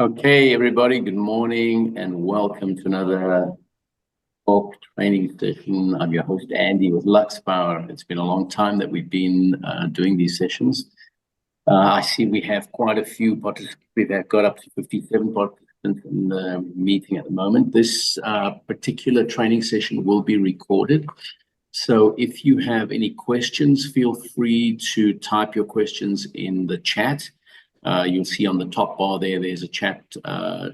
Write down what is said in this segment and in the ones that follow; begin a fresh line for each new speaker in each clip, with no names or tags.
Okay, everybody, good morning and welcome to another talk training session. I'm your host, Andy, with Luxpower. It's been a long time that we've been doing these sessions. I see we have quite a few participants. We've got up to 57 participants in the meeting at the moment. This particular training session will be recorded. So if you have any questions, feel free to type your questions in the chat. You'll see on the top bar there's a chat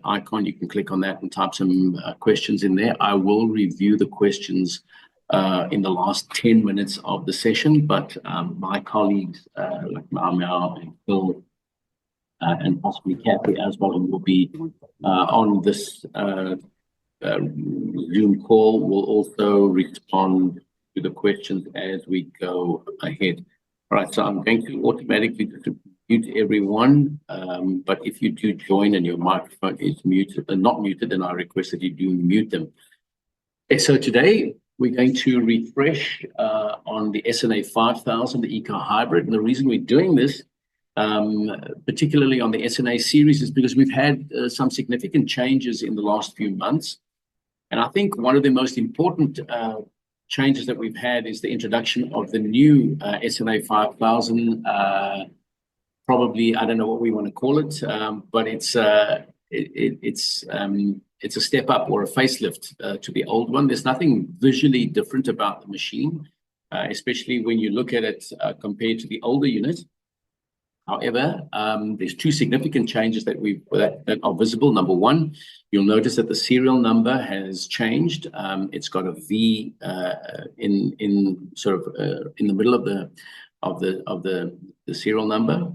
icon. You can click on that and type some questions in there. I will review the questions in the last 10 minutes of the session, but my colleagues like Mau and Phil and possibly Kathy as well will be on this Zoom call. Will also respond to the questions as we go ahead. All right, so I'm going to automatically mute everyone, but if you do join and your microphone is muted and not muted, then I request that you do mute them. Okay, so today we're going to refresh on the SNA 5000, the Eco Hybrid, and the reason we're doing this, particularly on the SNA series, is because we've had some significant changes in the last few months, and I think one of the most important changes that we've had is the introduction of the new SNA 5000. Probably, I don't know what we want to call it, but it's a step up or a facelift to the old one. There's nothing visually different about the machine, especially when you look at it compared to the older unit. However, there's two significant changes that are visible. Number one, you'll notice that the serial number has changed. It's got a V in sort of in the middle of the serial number.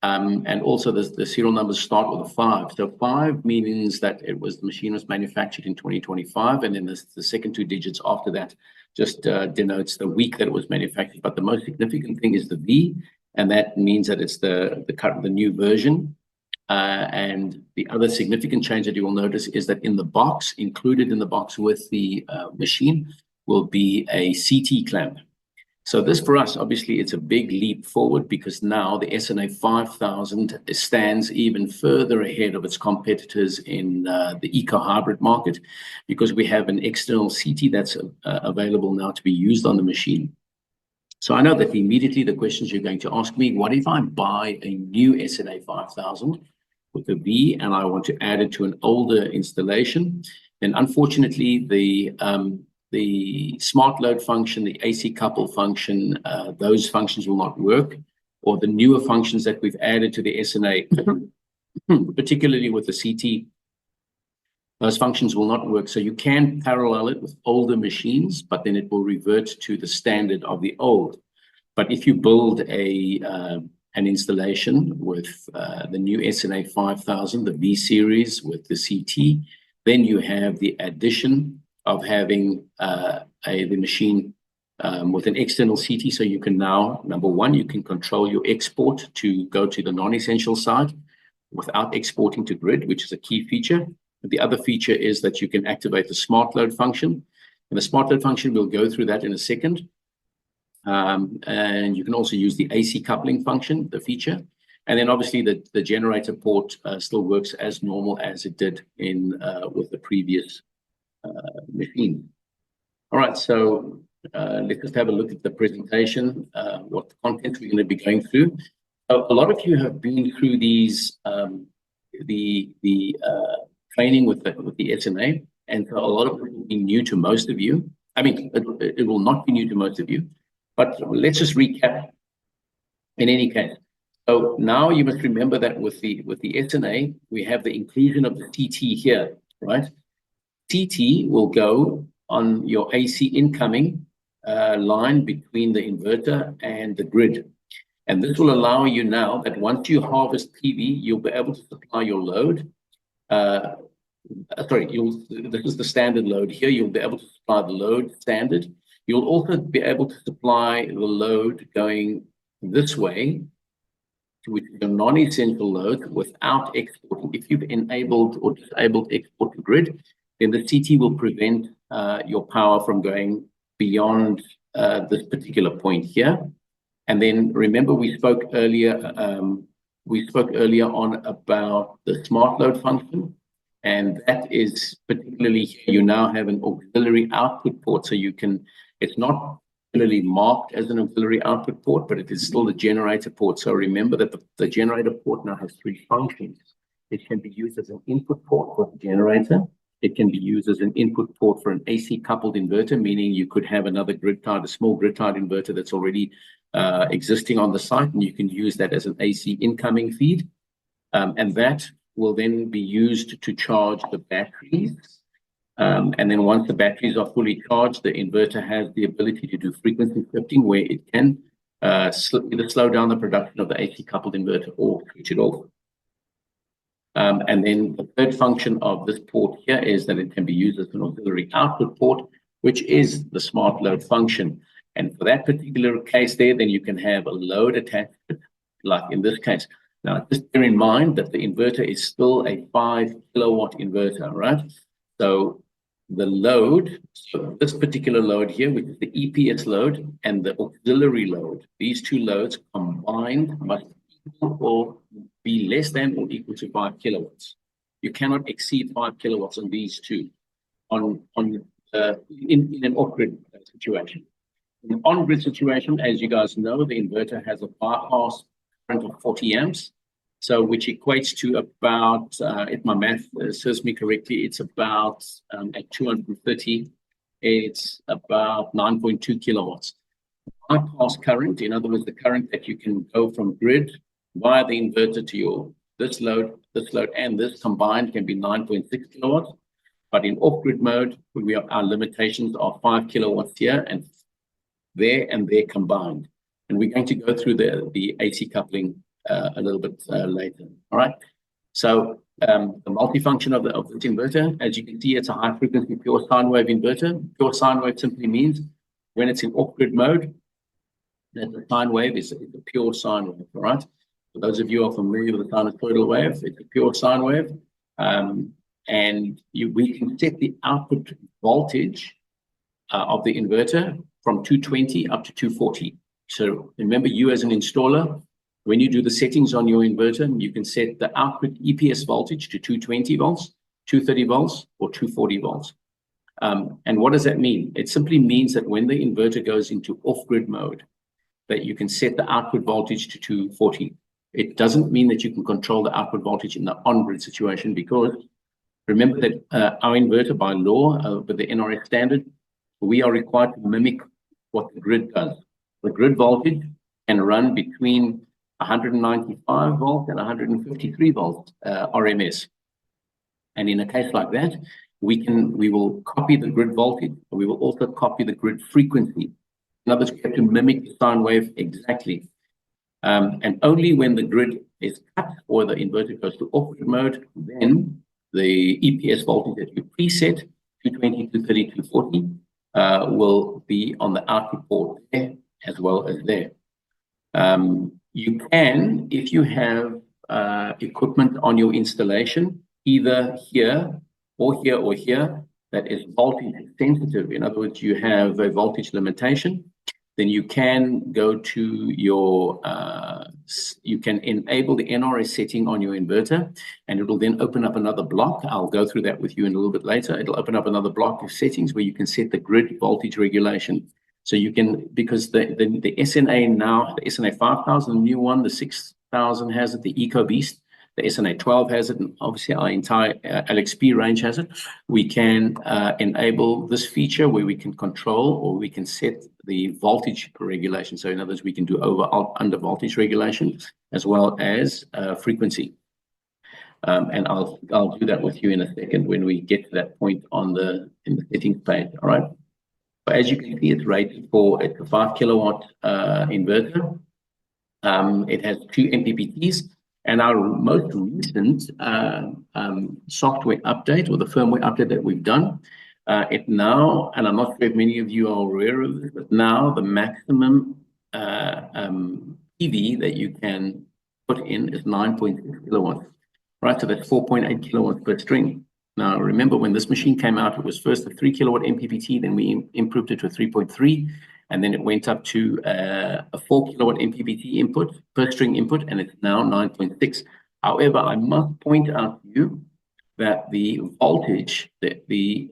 And also the serial numbers start with a 5. So 5 means that the machine was manufactured in 2025, and then the second two digits after that just denotes the week that it was manufactured. But the most significant thing is the V, and that means that it's the new version. And the other significant change that you will notice is that included in the box with the machine will be a CT clamp. So this for us, obviously, it's a big leap forward because now the SNA 5000 stands even further ahead of its competitors in the Eco Hybrid market, because we have an external CT that's available now to be used on the machine. So I know that immediately the questions you're going to ask me, what if I buy a new SNA 5000 with a V and I want to add it to an older installation? Then unfortunately, the smart load function, the AC couple function, those functions will not work, or the newer functions that we've added to the SNA, particularly with the CT, those functions will not work. So you can parallel it with older machines, but then it will revert to the standard of the old. But if you build an installation with the new SNA 5000, the V series with the CT, then you have the addition of having the machine with an external CT. So you can now, number one, you can control your export to go to the non-essential side without exporting to grid, which is a key feature. The other feature is that you can activate the smart load function. And the smart load function, we'll go through that in a second. And you can also use the AC coupling function, the feature. And then obviously the generator port still works as normal as it did with the previous machine. All right, so let's just have a look at the presentation, what content we're going to be going through. So a lot of you have been through these the training with the SNA, and so a lot of it will be new to most of you. I mean, it will not be new to most of you, but let's just recap. In any case, so now you must remember that with the SNA, we have the inclusion of the CT here, right? CT will go on your AC incoming line between the inverter and the grid. And this will allow you now that once you harvest PV, you'll be able to supply your load. This is the standard load here. You'll be able to supply the load standard. You'll also be able to supply the load going this way, which is a non-essential load, without exporting. If you've enabled or disabled export to grid, then the CT will prevent your power from going beyond this particular point here. And then remember, we spoke earlier we spoke earlier on about the smart load function, and that is particularly here. You now have an auxiliary output port, so you can, it's not particularly marked as an auxiliary output port, but it is still the generator port. So remember that the generator port now has three functions. It can be used as an input port for the generator. It can be used as an input port for an AC coupled inverter, meaning you could have another grid tied, a small grid tied inverter that's already existing on the site, and you can use that as an AC incoming feed. And that will then be used to charge the batteries. And then once the batteries are fully charged, the inverter has the ability to do frequency shifting, where it can either slow down the production of the AC coupled inverter or switch it off. And then the third function of this port here is that it can be used as an auxiliary output port, which is the smart load function. And for that particular case there, then you can have a load attached, like in this case. Now, just bear in mind that the inverter is still a 5 kilowatt inverter, right? So the load, so this particular load here, which is the EPS load and the auxiliary load, these two loads combined must equal or be less than or equal to 5 kilowatts. You cannot exceed 5 kilowatts on these two in an off-grid situation. In an on-grid situation, as you guys know, the inverter has a bypass current of 40 amps, so which equates to about, if my math serves me correctly, it's about at 230, it's about 9.2 kilowatts. Bypass current, in other words, the current that you can go from grid via the inverter to your this load, and this combined can be 9.6 kilowatts. But in off-grid mode, our limitations are 5 kilowatts here and there combined. And we're going to go through the AC coupling a little bit later. All right. So the multifunction of this inverter, as you can see, it's a high frequency pure sine wave inverter. Pure sine wave simply means when it's in off-grid mode, that the sine wave is a pure sine wave. All right. For those of you who are familiar with the sinusoidal wave, it's a pure sine wave. And we can set the output voltage of the inverter from 220 up to 240. So remember, you as an installer, when you do the settings on your inverter, you can set the output EPS voltage to 220 volts, 230 volts, or 240 volts. And what does that mean? It simply means that when the inverter goes into off-grid mode, that you can set the output voltage to 240. It doesn't mean that you can control the output voltage in the on-grid situation, because remember that our inverter, by law, with the NRS standard, we are required to mimic what the grid does. The grid voltage can run between 195 volts and 153 volts RMS. And in a case like that, we will copy the grid voltage, but we will also copy the grid frequency. In other words, we have to mimic the sine wave exactly. And only when the grid is cut or the inverter goes to off-grid mode, then the EPS voltage that you preset, 220, 230, 240, will be on the output port there as well as there. You can, if you have equipment on your installation, either here or here or here, that is voltage sensitive. In other words, you have a voltage limitation, then you can go to your, you can enable the NRS setting on your inverter, and it will then open up another block. I'll go through that with you in a little bit later. It'll open up another block of settings where you can set the grid voltage regulation. So you can, because the SNA now, the SNA 5000, the new one, the 6000 has it, the EcoBeast, the SNA 12 has it, and obviously our entire LXP range has it. We can enable this feature where we can control, or we can set the voltage regulation. So in other words, we can do under voltage regulation as well as frequency. And I'll do that with you in a second when we get to that point in the settings page. All right. But as you can see, it's rated for a 5 kilowatt inverter. It has 2 MPPTs. And our most recent software update, or the firmware update that we've done, it now, and I'm not sure if many of you are aware of this, but now the maximum PV that you can put in is 9.6 kilowatts, right? So that's 4.8 kilowatts per string. Now, remember, when this machine came out, it was first a 3 kilowatt MPPT, then we improved it to a 3.3. and then it went up to a 4 kilowatt MPPT input per string input, and it's now 9.6. However, I must point out to you that the voltage, the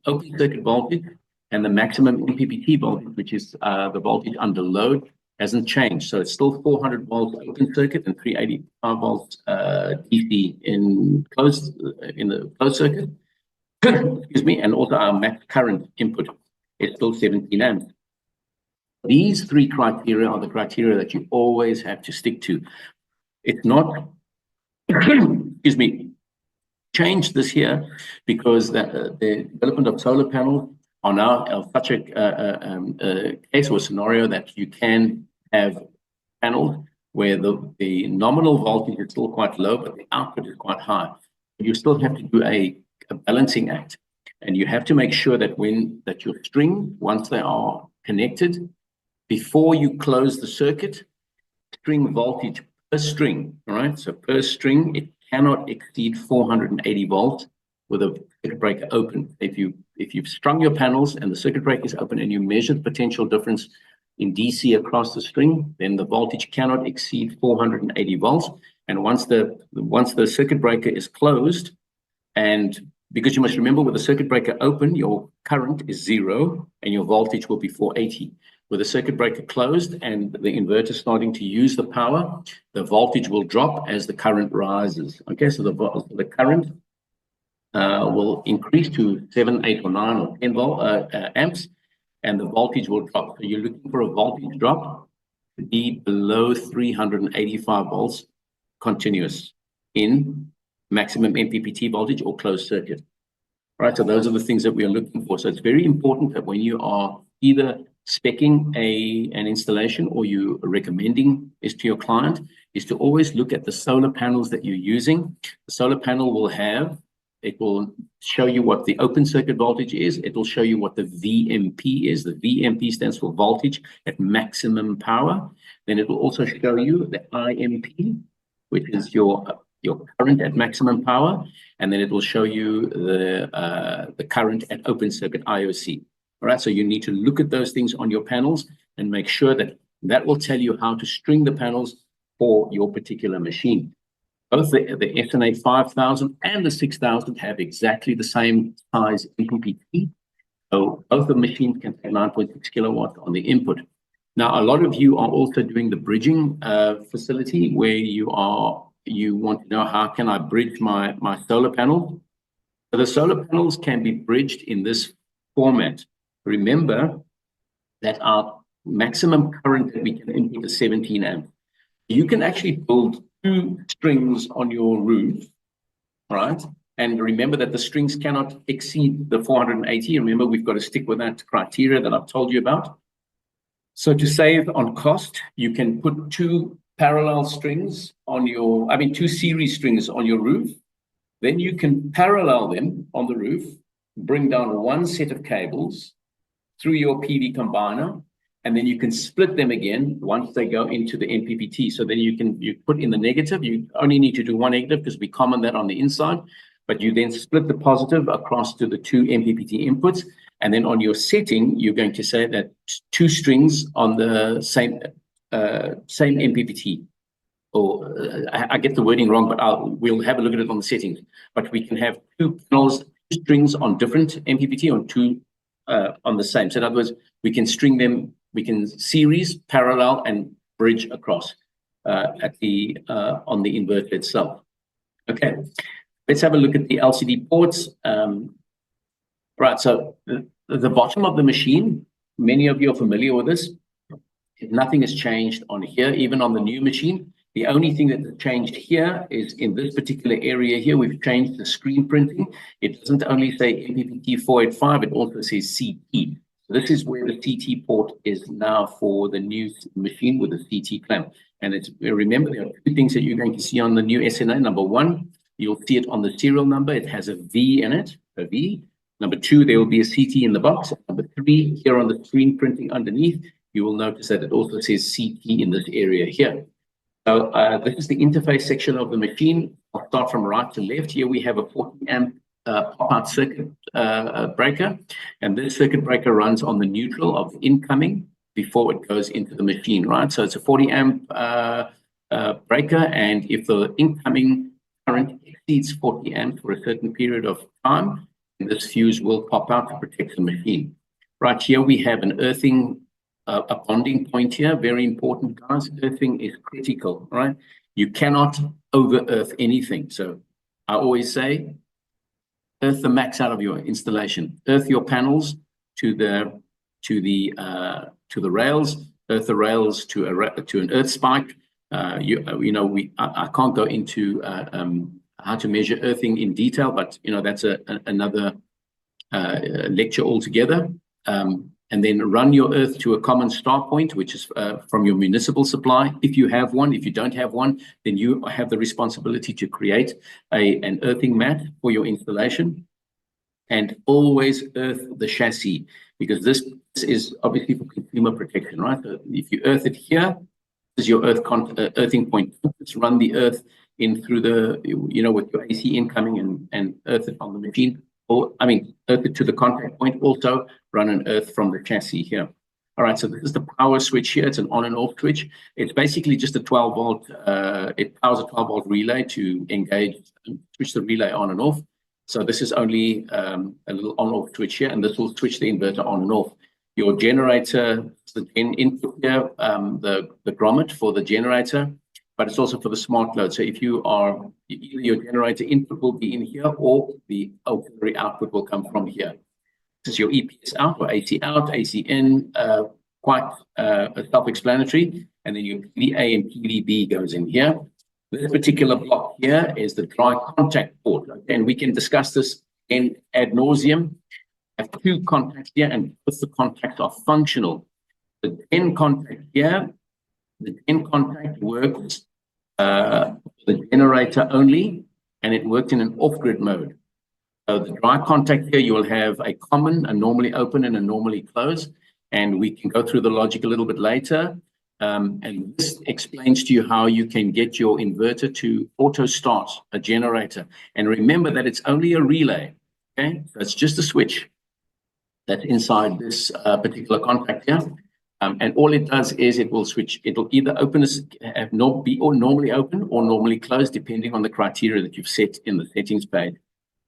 open circuit voltage and the maximum MPPT voltage, which is the voltage under load, hasn't changed. So it's still 400 volts open circuit and 385 volts DC in the closed circuit. Excuse me, and also our max current input is still 17 amps. These three criteria are the criteria that you always have to stick to. It's not, excuse me, changed this year because the development of solar panels are now such a case or scenario that you can have panels where the nominal voltage is still quite low, but the output is quite high. You still have to do a balancing act, and you have to make sure that that your string, once they are connected, before you close the circuit, string voltage per string, all right? So per string, it cannot exceed 480 volts with a circuit breaker open. If you've strung your panels and the circuit breaker is open and you measure the potential difference in DC across the string, then the voltage cannot exceed 480 volts. And once the circuit breaker is closed, and because you must remember, with the circuit breaker open, your current is 0 and your voltage will be 480. With the circuit breaker closed and the inverter starting to use the power, the voltage will drop as the current rises. Okay, so the current will increase to 7, 8, or 9 or 10 amps, and the voltage will drop. So you're looking for a voltage drop to be below 385 volts continuous in maximum MPPT voltage or closed circuit. Right, so those are the things that we are looking for. So it's very important that when you are either speccing an installation or you are recommending this to your client, is to always look at the solar panels that you're using. The solar panel it will show you what the open circuit voltage is. It will show you what the VMP is. The VMP stands for voltage at maximum power. Then it will also show you the IMP, which is your current at maximum power, and then it will show you the current at open circuit, IOC. All right, so you need to look at those things on your panels and make sure that will tell you how to string the panels for your particular machine. Both the SNA 5000 and the 6000 have exactly the same size MPPT. So both the machines can take 9.6 kilowatts on the input. Now, a lot of you are also doing the bridging facility where you want to know, how can I bridge my solar panel? So the solar panels can be bridged in this format. Remember that our maximum current that we can input is 17 amps. You can actually build 2 strings on your roof, right? And remember that the strings cannot exceed the 480. Remember, we've got to stick with that criteria that I've told you about. So to save on cost, you can put 2 parallel strings on your, 2 series strings on your roof. Then you can parallel them on the roof, bring down 1 set of cables through your PV combiner, and then you can split them again once they go into the MPPT. So then you put in the negative. You only need to do 1 negative because we comment that on the inside, but you then split the positive across to the 2 MPPT inputs. And then on your setting, you're going to say that 2 strings on the same MPPT. Or I get the wording wrong, but we'll have a look at it on the settings. But we can have 2 panels, 2 strings on different MPPT, on 2 on the same. So in other words, we can string them, we can series, parallel, and bridge across on the inverter itself. Okay, let's have a look at the LCD ports. Right, so the bottom of the machine, many of you are familiar with this. Nothing has changed on here, even on the new machine. The only thing that has changed here is in this particular area here, we've changed the screen printing. It doesn't only say MPPT 485, it also says CT. So this is where the CT port is now for the new machine with the CT clamp. And remember, there are 2 things that you're going to see on the new SNA. Number 1, you'll see it on the serial number. It has a V in it, a V. Number 2, there will be a CT in the box. Number 3, here on the screen printing underneath, you will notice that it also says CT in this area here. So this is the interface section of the machine. I'll start from right to left. Here we have a 40 amp pop-out circuit breaker, and this circuit breaker runs on the neutral of incoming before it goes into the machine, right? So it's a 40 amp breaker, and if the incoming current exceeds 40 amps for a certain period of time, this fuse will pop out to protect the machine. Right here we have an earthing, a bonding point here, very important, guys. Earthing is critical, right? You cannot over earth anything. So I always say, earth the max out of your installation. Earth your panels to the rails. Earth the rails to an earth spike. I can't go into how to measure earthing in detail, but that's another lecture altogether. And then run your earth to a common start point, which is from your municipal supply. If you have one, if you don't have one, then you have the responsibility to create an earthing mat for your installation. And always earth the chassis, because this is obviously for consumer protection, right? So if you earth it here, this is your earthing point. Let's run the earth in through the, with your AC incoming and earth it on the machine. Or, earth it to the contact point, also run an earth from the chassis here. All right, so this is the power switch here. It's an on and off switch. It's basically just a 12 volt, it powers a 12 volt relay to engage, switch the relay on and off. So this is only a little on-off switch here, and this will switch the inverter on and off. Your generator, the input here, the grommet for the generator, but it's also for the smart load. So if your generator input will be in here, or the auxiliary output will come from here. This is your EPS out or AC out, AC in, quite self-explanatory. And then your PDA and PDB goes in here. This particular block here is the dry contact port. Okay? And we can discuss this in ad nauseum. I have two contacts here, and both the contacts are functional. The DEN contact here, the DEN contact works the generator only, and it works in an off-grid mode. So the dry contact here, you will have a common, a normally open, and a normally closed. And we can go through the logic a little bit later. And this explains to you how you can get your inverter to auto start a generator. And remember that it's only a relay. Okay, so it's just a switch that's inside this particular contact here. And all it does is it will switch. It'll either open be or normally open or normally closed, depending on the criteria that you've set in the settings page.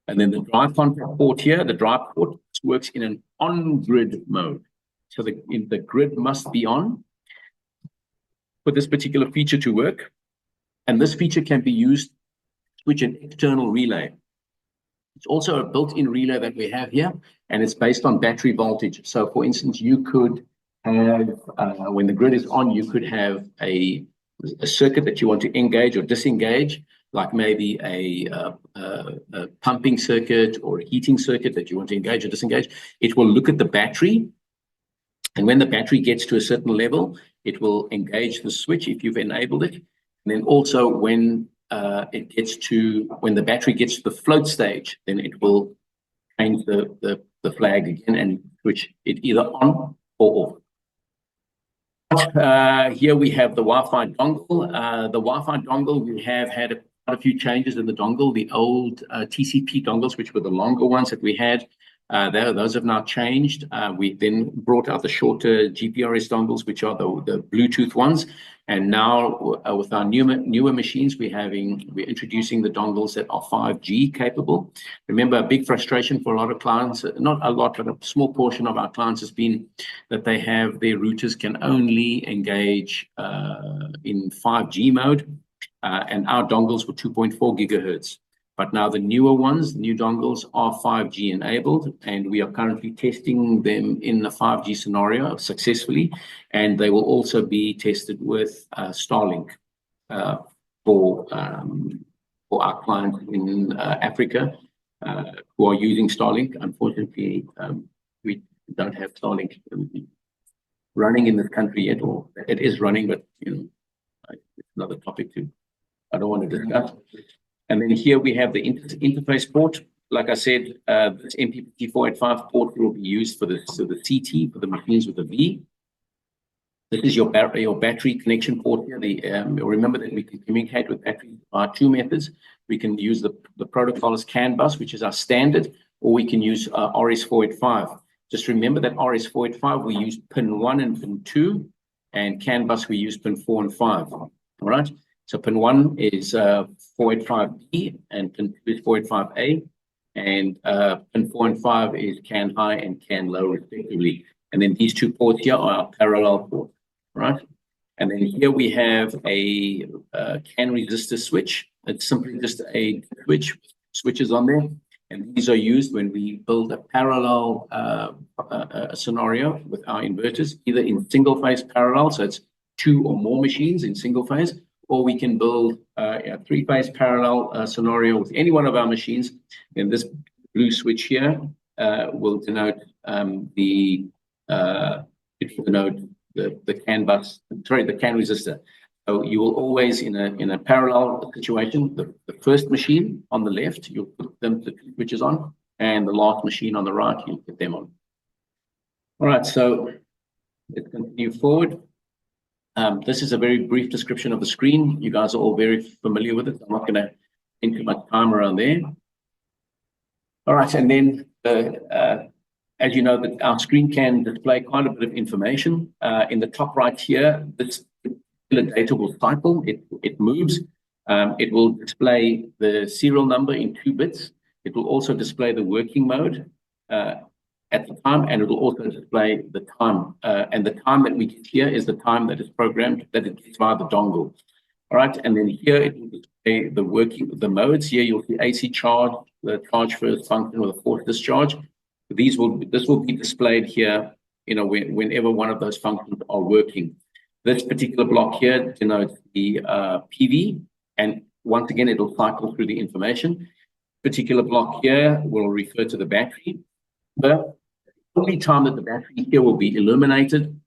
And then the dry contact port here, the dry port works in an on-grid mode. So the grid must be on for this particular feature to work. And this feature can be used to switch an external relay. It's also a built-in relay that we have here, and it's based on battery voltage. So for instance, you could have, when the grid is on, you could have a circuit that you want to engage or disengage, like maybe a pumping circuit or a heating circuit that you want to engage or disengage. It will look at the battery, and when the battery gets to a certain level, it will engage the switch if you've enabled it. And then also when the battery gets to the float stage, then it will change the flag again and switch it either on or off. Here we have the Wi-Fi dongle. The Wi-Fi dongle, we have had quite a few changes in the dongle. The old TCP dongles, which were the longer ones that we had, those have now changed. We then brought out the shorter GPRS dongles, which are the Bluetooth ones. And now with our newer machines, we're introducing the dongles that are 5G capable. Remember, a big frustration for a lot of clients, not a lot, but a small portion of our clients has been that their routers can only engage in 5G mode, and our dongles were 2.4 gigahertz. But now the newer ones, the new dongles, are 5G enabled, and we are currently testing them in a 5G scenario successfully, and they will also be tested with Starlink for our clients in Africa who are using Starlink. Unfortunately, we don't have Starlink running in this country yet, or it is running, but it's another topic too. I don't want to discuss. And then here we have the interface port. Like I said, this MPPT 485 port will be used for the CT, for the machines with the V. This is your battery connection port here. Remember that we can communicate with batteries by two methods. We can use the protocol as CAN bus, which is our standard, or we can use RS485. Just remember that RS485, we use pin 1 and pin 2, and CAN bus, we use pin 4 and 5. All right. So pin 1 is 485B, and pin 2 is 485A, and pin 4 and 5 is CAN high and CAN low, respectively. And then these two ports here are our parallel ports, right? And then here we have a CAN resistor switch. It's simply just a switches on there. And these are used when we build a parallel scenario with our inverters, either in single phase parallel, so it's 2 or more machines in single phase, or we can build a 3-phase parallel scenario with any one of our machines. And this blue switch here will denote the CAN bus, sorry, the CAN resistor. So you will always, in a parallel situation, the first machine on the left, you'll put the switches on, and the last machine on the right, you'll put them on. All right, so let's continue forward. This is a very brief description of the screen. You guys are all very familiar with it. I'm not going to spend too much time around there. All right, and then as you know, that our screen can display quite a bit of information. In the top right here, this data will cycle, it moves. It will display the serial number in 2 bits. It will also display the working mode at the time, and it will also display the time. And the time that we get here is the time that is programmed, that it gets via the dongle. All right, and then here it will display the modes. Here you'll see AC charge, the charge first function with a forced discharge. This will be displayed here, whenever one of those functions are working. This particular block here denotes the PV, and once again, it will cycle through the information. Particular block here will refer to the battery. The only time that the battery here will be illuminated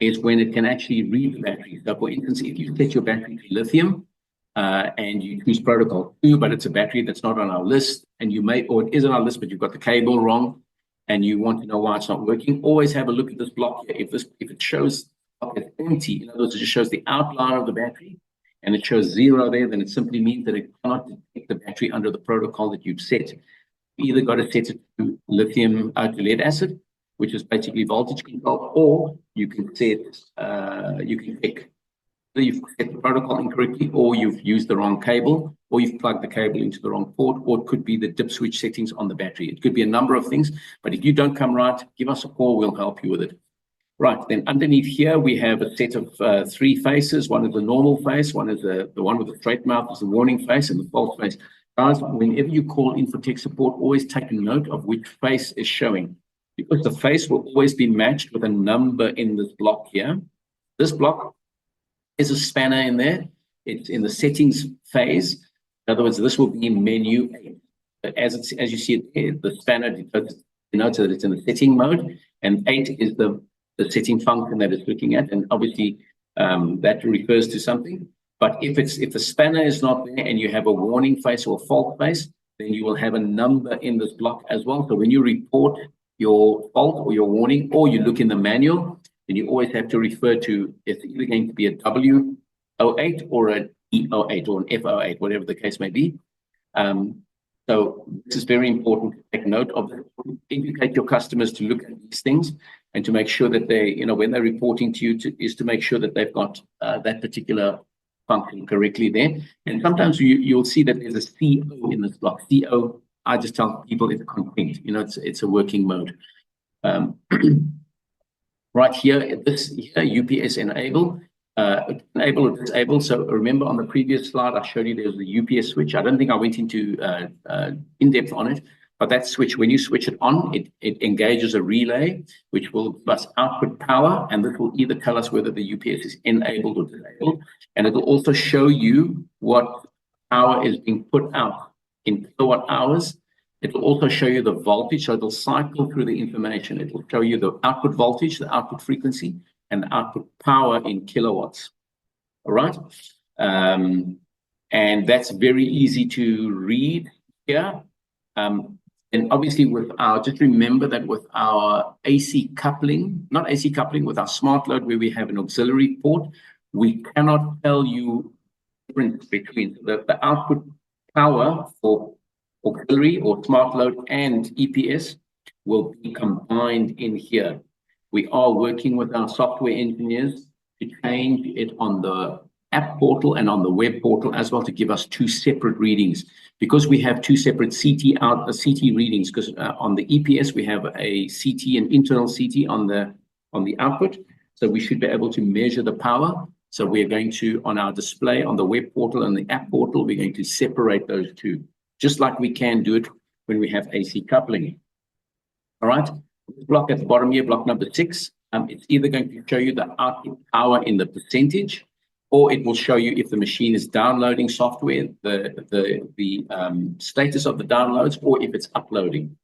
is when it can actually read the battery. So, for instance, if you set your battery to lithium and you choose protocol 2, but it's a battery that's not on our list, and or it is on our list, but you've got the cable wrong, and you want to know why it's not working, always have a look at this block here. If it shows it's empty, in other words, it just shows the outline of the battery, and it shows 0 there, then it simply means that it cannot detect the battery under the protocol that you've set. You either got to set it to lithium to lead acid, which is basically voltage control, or you can set you've set the protocol incorrectly, or you've used the wrong cable, or you've plugged the cable into the wrong port, or it could be the dip switch settings on the battery. It could be a number of things, but if you don't come right, give us a call, we'll help you with it. Right, then underneath here, we have a set of 3 faces. One is the normal face, one is the one with the straight mouth is the warning face, and the false face. Guys, whenever you call in for tech support, always take a note of which face is showing, because the face will always be matched with a number in this block here. This block is a spanner in there. It's in the settings phase. In other words, this will be menu 8. But as you see it here, the spanner denotes that it's in the setting mode, and 8 is the setting function that it's looking at, and obviously that refers to something. But if the spanner is not there and you have a warning face or a fault face, then you will have a number in this block as well. So when you report your fault or your warning, or you look in the manual, then you always have to refer to, it's either going to be a W08 or an E08 or an F08, whatever the case may be. So this is very important to take note of. Educate your customers to look at these things and to make sure that they, when they're reporting to you, is to make sure that they've got that particular function correctly there. And sometimes you'll see that there's a CO in this block. CO, I just tell people it's a content, it's a working mode. Right here, UPS enable. Enable or disable. So remember on the previous slide, I showed you there's the UPS switch. I don't think I went into in depth on it, but that switch, when you switch it on, it engages a relay, which will bus output power, and this will either tell us whether the UPS is enabled or disabled, and it will also show you what power is being put out in kilowatt hours. It will also show you the voltage, so it'll cycle through the information. It will show you the output voltage, the output frequency, and the output power in kilowatts. All right. And that's very easy to read here. And obviously just remember that with our AC coupling, not AC coupling, with our smart load where we have an auxiliary port, we cannot tell you the difference between the output power for auxiliary or smart load and EPS will be combined in here. We are working with our software engineers to change it on the app portal and on the web portal as well, to give us two separate readings, because we have two separate CT readings, because on the EPS we have a CT, an internal CT on the output, so we should be able to measure the power. So we're going to, on our display on the web portal and the app portal, we're going to separate those two, just like we can do it when we have AC coupling. All right, this block at the bottom here, block number 6, it's either going to show you the output power in the percentage, or it will show you if the machine is downloading software, the status of the downloads, or if it's uploading,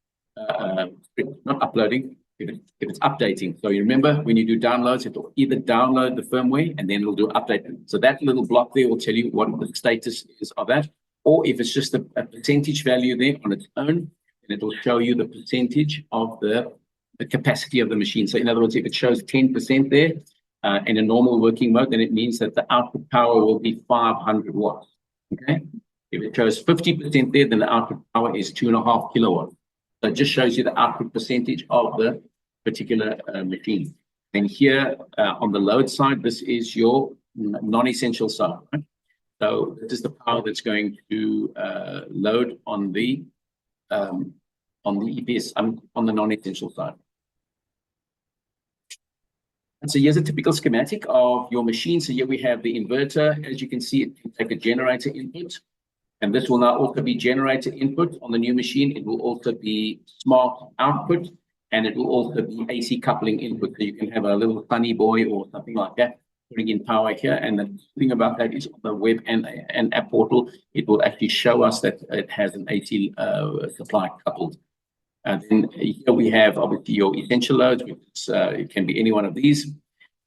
not uploading, if it's updating. So you remember, when you do downloads, it will either download the firmware and then it'll do update. So that little block there will tell you what the status is of that, or if it's just a percentage value there on its own, and it will show you the percentage of the capacity of the machine. So in other words, if it shows 10% there in a normal working mode, then it means that the output power will be 500 watts. Okay. If it shows 50% there, then the output power is 2.5 kilowatts. So it just shows you the output percentage of the particular machine. And here on the load side, this is your non-essential side. Right? So this is the power that's going to load on the EPS, on the non-essential side. And so here's a typical schematic of your machine. So here we have the inverter. As you can see, it can take a generator input. And this will now also be generator input on the new machine. It will also be smart output, and it will also be AC coupling input. So you can have a little funny boy or something like that putting in power here. And the thing about that is on the web and app portal, it will actually show us that it has an AC supply coupled. And then here we have obviously your essential loads, which is, it can be any one of these.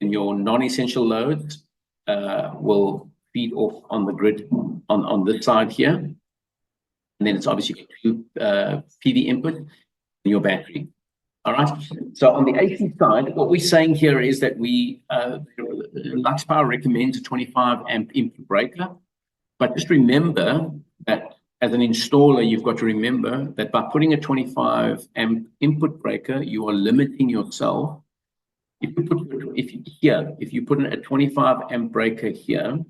And your non-essential loads will feed off on the grid on this side here. And then it's obviously PV input and your battery. All right. So on the AC side, what we're saying here is that Luxpower recommends a 25 amp input breaker. But just remember that as an installer, you've got to remember that by putting a 25 amp input breaker, you are limiting yourself. If you put in a 25 amp breaker here,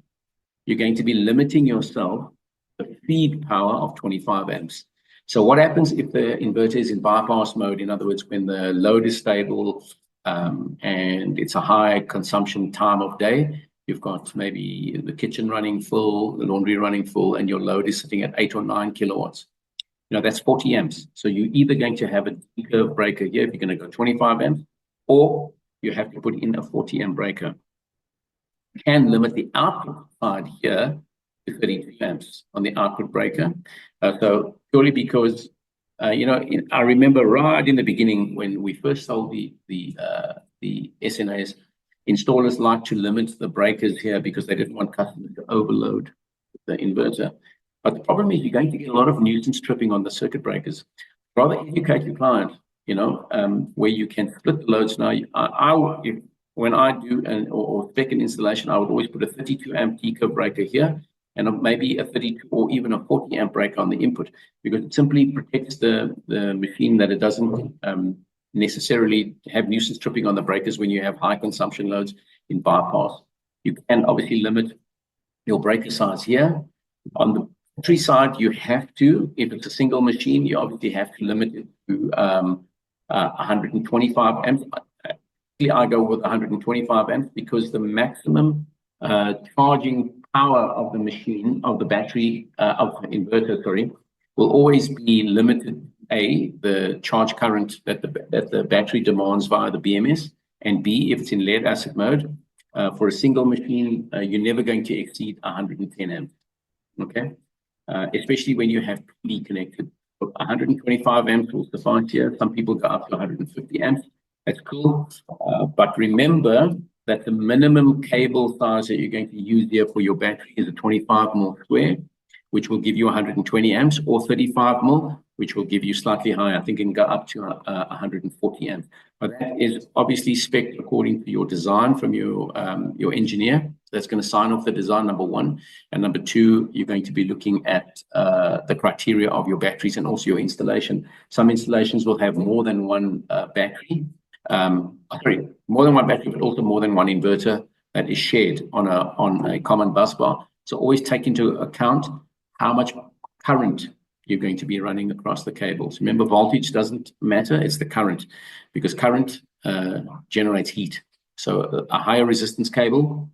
you're going to be limiting yourself the feed power of 25 amps. So what happens if the inverter is in bypass mode? In other words, when the load is stable and it's a high consumption time of day, you've got maybe the kitchen running full, the laundry running full, and your load is sitting at 8 or 9 kilowatts. You know, that's 40 amps. So you're either going to have a D-curve breaker here if you're going to go 25 amps, or you have to put in a 40 amp breaker. You can limit the output side here to 32 amps on the output breaker. So purely because, I remember right in the beginning when we first sold the SNAs, installers like to limit the breakers here because they didn't want customers to overload the inverter. But the problem is you're going to get a lot of nuisance tripping on the circuit breakers. Rather educate your client, where you can split the loads. Now, when I do or spec an installation, I would always put a 32 amp D-curve breaker here, and maybe a 32 or even a 40 amp breaker on the input, because it simply protects the machine, that it doesn't necessarily have nuisance tripping on the breakers when you have high consumption loads in bypass. You can obviously limit your breaker size here. On the battery side, you have to, if it's a single machine, you obviously have to limit it to 125 amps. I go with 125 amps because the maximum charging power of the machine, of the battery, of the inverter, will always be limited. The charge current that the battery demands via the BMS, and B, if it's in lead acid mode, for a single machine, you're never going to exceed 110 amps. Okay, especially when you have PV connected. 125 amps will suffice here. Some people go up to 150 amps. That's cool, but remember that the minimum cable size that you're going to use here for your battery is a 25 mil square, which will give you 120 amps, or 35 mil, which will give you slightly higher. I think it can go up to 140 amps. But that is obviously spec'd according to your design from your engineer. That's going to sign off the design, number one. And number two, you're going to be looking at the criteria of your batteries and also your installation. Some installations will have more than one battery. More than one battery, but also more than one inverter that is shared on a common bus bar. So always take into account how much current you're going to be running across the cables. Remember, voltage doesn't matter, it's the current, because current generates heat. So a higher resistance cable,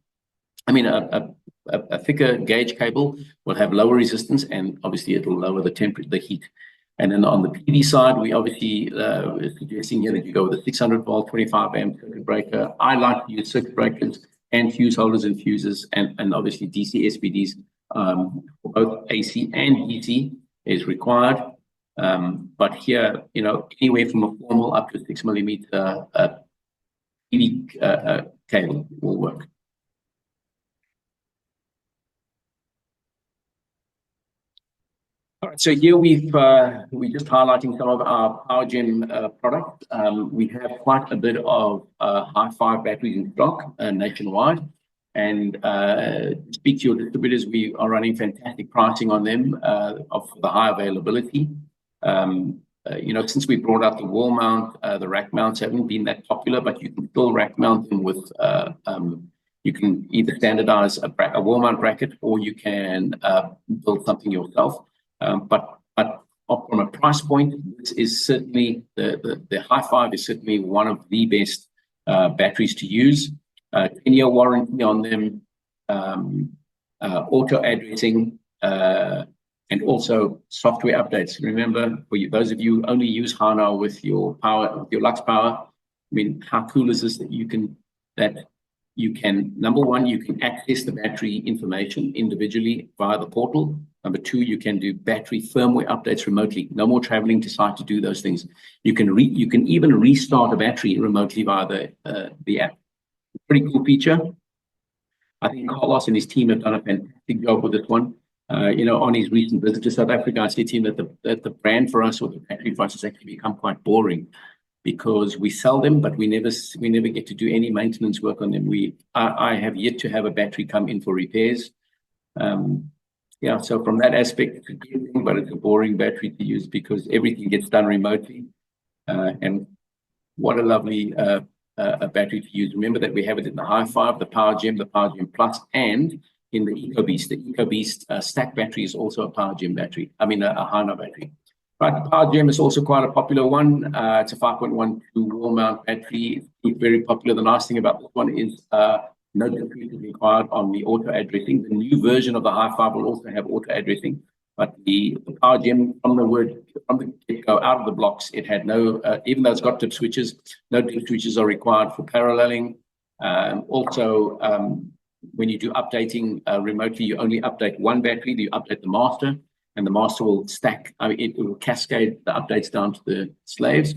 a thicker gauge cable will have lower resistance, and obviously it will lower the temperature, the heat. And then on the PV side, we obviously suggesting here that you go with a 600 volt, 25 amp circuit breaker. I like to use circuit breakers and fuse holders and fuses, and obviously DC SPDs for both AC and DC is required. But here, anywhere from a formal up to 6 millimeter PV cable will work. All right, so here we're just highlighting some of our PowerGem products. We have quite a bit of high-5 batteries in stock nationwide, and speak to your distributors. We are running fantastic pricing on them of the high availability. Since we brought out the wall mount, the rack mounts haven't been that popular, but you can still rack mount them with. You can either standardize a wall mount bracket, or you can build something yourself. But from a price point, this is certainly the high-5 is certainly one of the best batteries to use. 10-year warranty on them, auto addressing, and also software updates. Remember, for those of you who only use HANA with your Luxpower, how cool is this that you can number one, you can access the battery information individually via the portal. Number two, you can do battery firmware updates remotely. No more traveling to site to do those things. You can even restart a battery remotely via the app. Pretty cool feature. I think Carlos and his team have done a fantastic job with this one. On his recent visit to South Africa, I said to him that the brand for us, or the battery for us, has actually become quite boring, because we sell them, but we never get to do any maintenance work on them. I have yet to have a battery come in for repairs. So from that aspect, it's a good thing, but it's a boring battery to use because everything gets done remotely. And what a lovely battery to use. Remember that we have it in the high-5, the PowerGem Plus, and in the EcoBeast. The EcoBeast stack battery is also a PowerGem battery. A HANA battery. Right, the PowerGem is also quite a popular one. It's a 5.12 wall mount battery. It's very popular. The nice thing about this one is no difference is required on the auto addressing. The new version of the high-5 will also have auto addressing, but the PowerGem, from the get-go, out of the blocks, it had no, even though it's got dip switches, no dip switches are required for paralleling. Also, when you do updating remotely, you only update one battery. You update the master, and the master will stack. It will cascade the updates down to the slaves.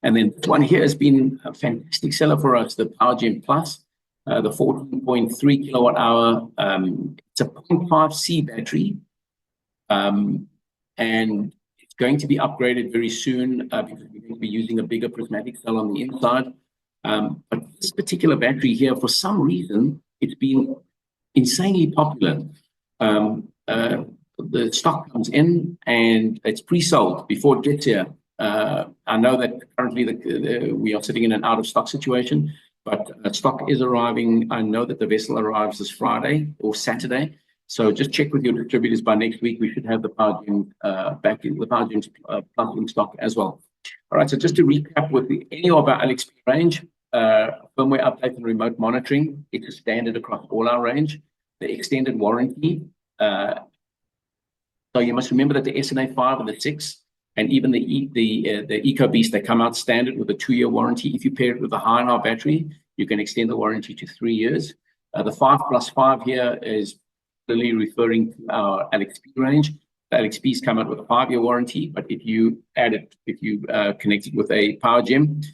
And then this one here has been a fantastic seller for us, the PowerGem Plus, the 14.3 kilowatt hour. It's a 0.5C battery, and it's going to be upgraded very soon because we're going to be using a bigger prismatic cell on the inside. But this particular battery here, for some reason, it's been insanely popular. The stock comes in and it's pre-sold before it gets here. I know that currently we are sitting in an out-of-stock situation, but stock is arriving. I know that the vessel arrives this Friday or Saturday. So just check with your distributors. By next week, we should have the PowerGem back in the PowerGem Plus in stock as well. All right, so just to recap, with any of our LXP range, firmware update and remote monitoring, it's a standard across all our range. The extended warranty. So you must remember that the SNA 5 and the 6, and even the EcoBeast, they come out standard with a 2-year warranty. If you pair it with a high-hour battery, you can extend the warranty to 3 years. The 5+5 here is really referring to our LXP range. The LXPs come out with a 5-year warranty, but if you connect it with a PowerGem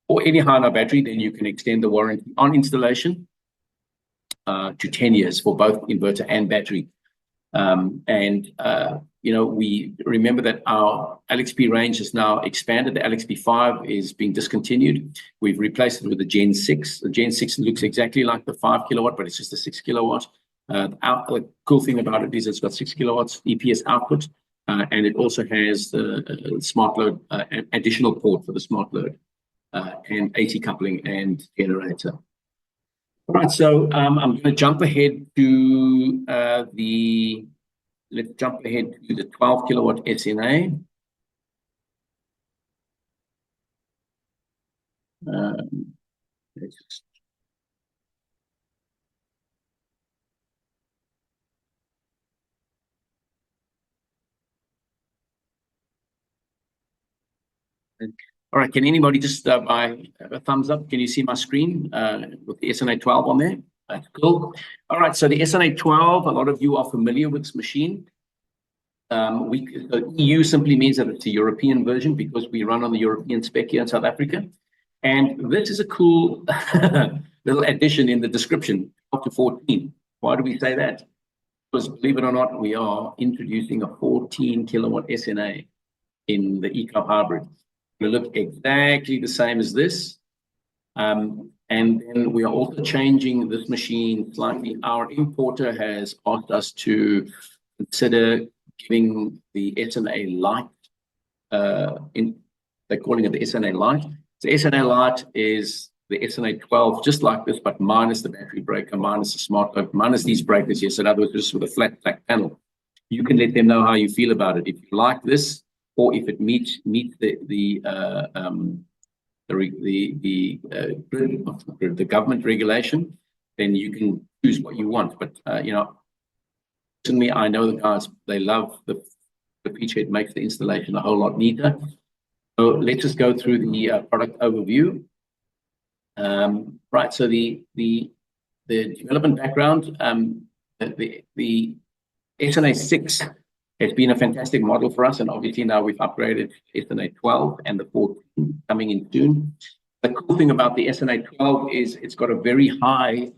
or any high-hour battery, then you can extend the warranty on installation to 10 years for both inverter and battery. We remember that our LXP range is now expanded. The LXP5 is being discontinued. We've replaced it with the Gen 6. The Gen 6 looks exactly like the 5 kilowatt, but it's just a 6 kilowatt. The cool thing about it is it's got 6 kilowatts EPS output, and it also has the smart load, additional port for the smart load, and AC coupling and generator. All right, so I'm going to jump ahead to let's jump ahead to the 12 kilowatt SNA. All right, can anybody just by a thumbs up, can you see my screen with the SNA 12 on there? That's cool. All right, so the SNA 12, a lot of you are familiar with this machine. The EU simply means that it's a European version because we run on the European spec here in South Africa. And this is a cool little addition in the description, up to 14. Why do we say that? Because believe it or not, we are introducing a 14 kilowatt SNA in the ECAP hybrid. It will look exactly the same as this. And then we are also changing this machine slightly. Our importer has asked us to consider giving the SNA Lite, they're calling it the SNA Lite. So SNA Lite is the SNA 12, just like this, but minus the battery breaker, minus the smart load, minus these breakers here. So in other words, just with a flat panel. You can let them know how you feel about it. If you like this, or if it meets the government regulation, then you can choose what you want. But personally, I know the guys, they love the feature. It makes the installation a whole lot neater. So let's just go through the product overview. Right, so the development background, the SNA 6 has been a fantastic model for us, and obviously now we've upgraded SNA 12 and the 14 coming in soon. The cool thing about the SNA 12 is it's got a very high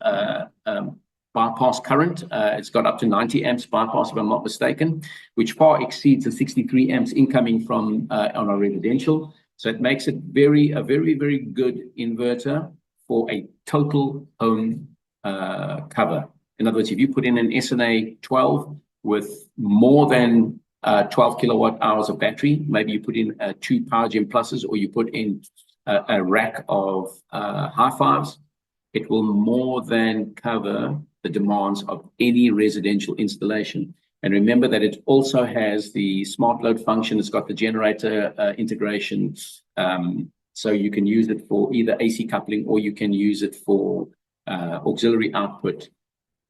bypass current. It's got up to 90 amps bypass, if I'm not mistaken, which far exceeds the 63 amps incoming from on a residential. So it makes it a very, very good inverter for a total home cover. In other words, if you put in an SNA 12 with more than 12 kilowatt hours of battery, maybe you put in 2 Power Gen Pluses, or you put in a rack of high fives, it will more than cover the demands of any residential installation. And remember that it also has the smart load function. It's got the generator integration. So you can use it for either AC coupling, or you can use it for auxiliary output.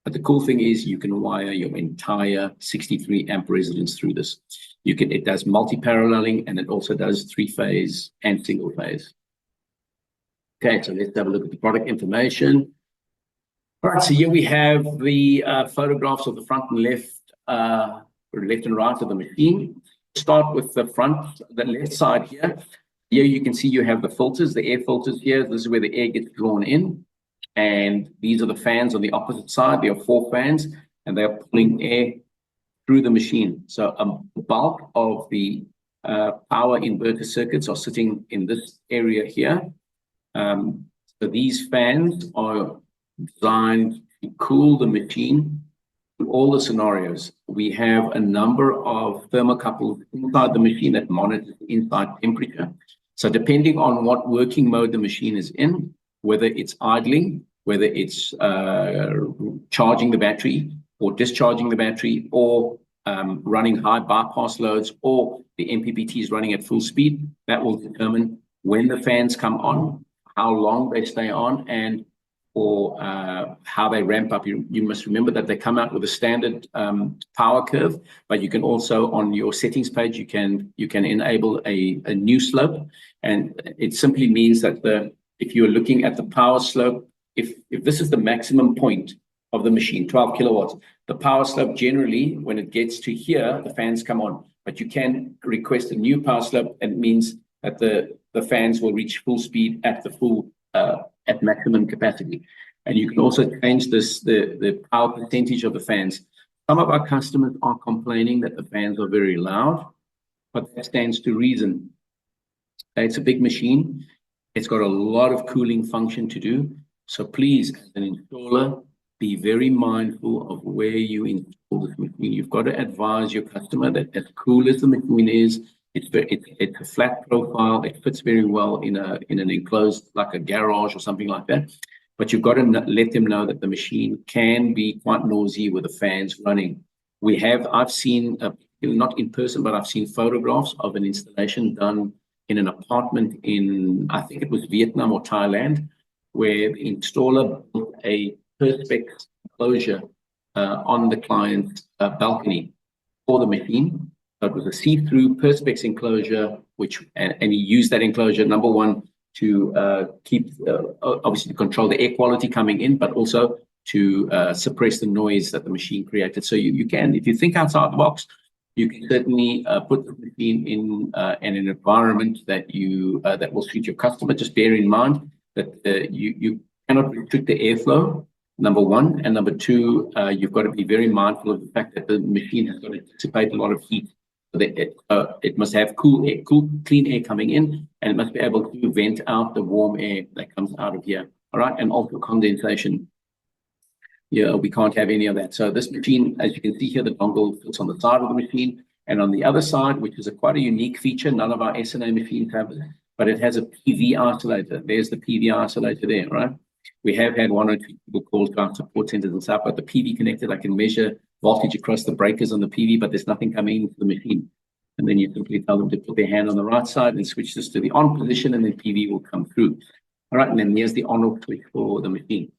But the cool thing is you can wire your entire 63 amp residence through this. It does multi-paralleling, and it also does 3-phase and single phase. Okay, so let's have a look at the product information. All right, so here we have the photographs of the front and left and right of the machine. Start with the front, the left side here. Here you can see you have the filters, the air filters here. This is where the air gets drawn in. And these are the fans on the opposite side. There are 4 fans, and they are pulling air through the machine. So the bulk of the power inverter circuits are sitting in this area here. So these fans are designed to cool the machine in all the scenarios. We have a number of thermocouples inside the machine that monitor the inside temperature. So depending on what working mode the machine is in, whether it's idling, whether it's charging the battery or discharging the battery, or running high bypass loads, or the MPPT is running at full speed, that will determine when the fans come on, how long they stay on, and or how they ramp up. You must remember that they come out with a standard power curve, but you can also, on your settings page, you can enable a new slope, and it simply means that if you're looking at the power slope, if this is the maximum point of the machine, 12 kilowatts, the power slope generally, when it gets to here, the fans come on, but you can request a new power slope, and it means that the fans will reach full speed at the full at maximum capacity. And you can also change the power percentage of the fans Some of our customers are complaining that the fans are very loud, but that stands to reason. It's a big machine. It's got a lot of cooling function to do. So please, as an installer, be very mindful of where you install this machine. You've got to advise your customer that as cool as the machine is, it's a flat profile. It fits very well in an enclosed, like a garage or something like that. But you've got to let them know that the machine can be quite noisy with the fans running. I've seen, not in person, but I've seen photographs of an installation done in an apartment in, I think it was Vietnam or Thailand, where the installer built a perspex enclosure on the client's balcony for the machine. So it was a see-through perspex enclosure, and he used that enclosure, number one, to keep, obviously to control the air quality coming in, but also to suppress the noise that the machine created. So you can, if you think outside the box, you can certainly put the machine in an environment that will suit your customer. Just bear in mind that you cannot restrict the airflow, number one, and number two, you've got to be very mindful of the fact that the machine has got to dissipate a lot of heat. So that it must have clean air coming in, and it must be able to vent out the warm air that comes out of here. All right, and also condensation. Yeah, we can't have any of that. So this machine, as you can see here, the dongle fits on the side of the machine, and on the other side, which is quite a unique feature, none of our SNA machines have it, but it has a PV isolator. There's the PV isolator there, right? We have had one or two people call to our support centers and stuff, but the PV connected, I can measure voltage across the breakers on the PV, but there's nothing coming into the machine. And then you simply tell them to put their hand on the right side and switch this to the on position, and then PV will come through. All right, and then here's the on-off switch for the machine.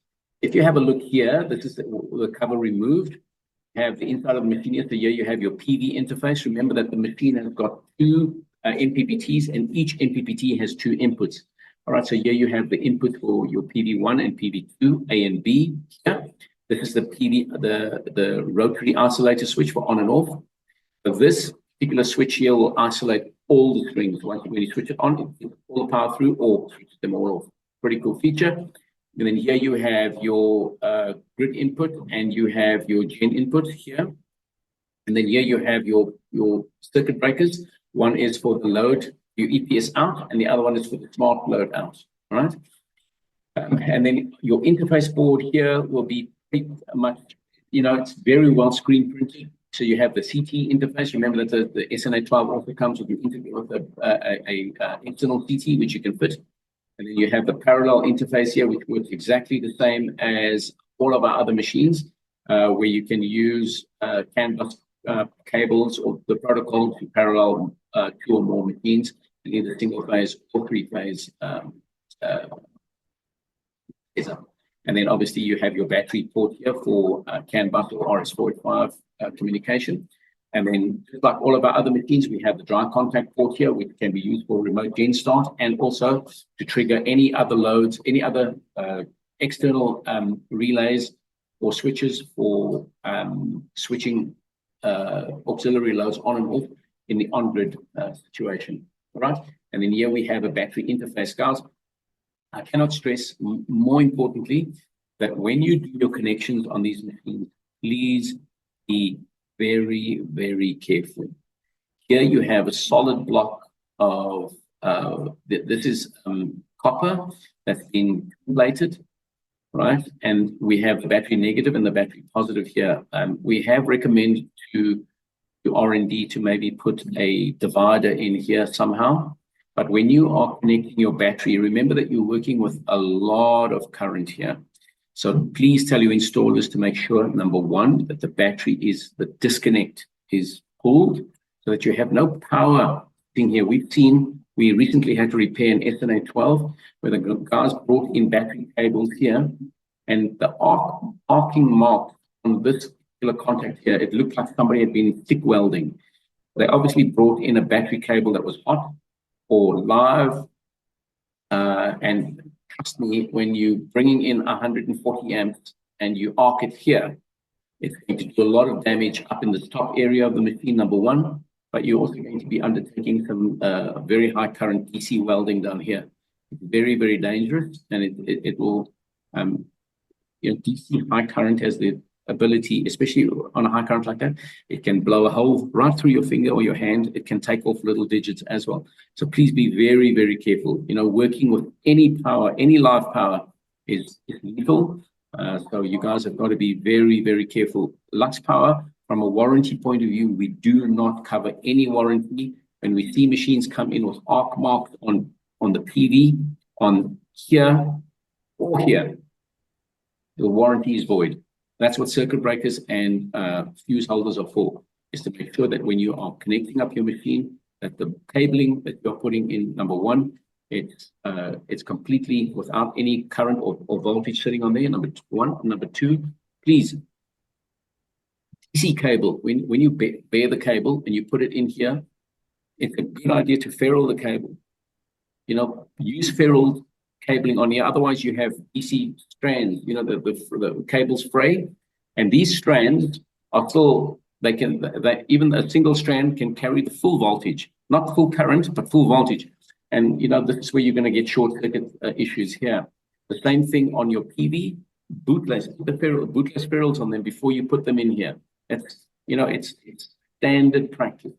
If you have a look here, this is the cover removed. You have the inside of the machine here. So here you have your PV interface. Remember that the machine has got two MPPTs, and each MPPT has two inputs. All right, so here you have the input for your PV1 and PV2, A and B. Yeah. This is the the rotary isolator switch for on and off. So this particular switch here will isolate all the strings. When you switch it on, it all the power through, or switch them all off. Pretty cool feature. And then here you have your grid input, and you have your gen input here. And then here you have your circuit breakers. One is for the load, your EPS out, and the other one is for the smart load out. All right. And then your interface board here will be pretty much, it's very well screen printed. So you have the CT interface. Remember that the SNA 12 also comes with an internal CT, which you can fit. And then you have the parallel interface here, which works exactly the same as all of our other machines, where you can use CAN bus cables or the protocol to parallel two or more machines, either single phase or three phase. And then obviously you have your battery port here for CAN bus or RS-485 communication. And then just like all of our other machines, we have the dry contact port here, which can be used for remote gen start, and also to trigger any other loads, any other external relays or switches for switching auxiliary loads on and off in the on-grid situation. All right. And then here we have a battery interface, guys. I cannot stress more importantly that when you do your connections on these machines, please be very, very careful. Here you have a solid block of, this is copper that's been plated, right? And we have the battery negative and the battery positive here. We have recommended to R&D to maybe put a divider in here somehow. But when you are connecting your battery, remember that you're working with a lot of current here. So please tell your installers to make sure, number one, that the battery the disconnect is pulled so that you have no power thing here. We recently had to repair an SNA 12 where the guys brought in battery cables here, and the arcing mark on this particular contact here, it looked like somebody had been stick welding. They obviously brought in a battery cable that was hot or live, and trust me, when you're bringing in 140 amps and you arc it here, it's going to do a lot of damage up in the top area of the machine, number one, but you're also going to be undertaking some very high current DC welding down here. It's very, very dangerous, and it will, DC high current has the ability, especially on a high current like that. It can blow a hole right through your finger or your hand. It can take off little digits as well. So please be very, very careful. You know, working with any power, any live power is lethal. So you guys have got to be very, very careful. Luxpower, from a warranty point of view, we do not cover any warranty. When we see machines come in with arc marks on the PV, on here or here, the warranty is void. That's what circuit breakers and fuse holders are for, is to make sure that when you are connecting up your machine, that the cabling that you're putting in, number one, it's completely without any current or voltage sitting on there, number one. Number two, please, DC cable, when you bare the cable and you put it in here, it's a good idea to ferrule the cable. You know, use ferruled cabling on here. Otherwise, you have DC strands. You know, the cables fray, and these strands are still, even a single strand can carry the full voltage, not full current, but full voltage. And you know, this is where you're going to get short circuit issues here. The same thing on your PV, bootless, bootless ferrules on them before you put them in here. It's, you know, it's standard practice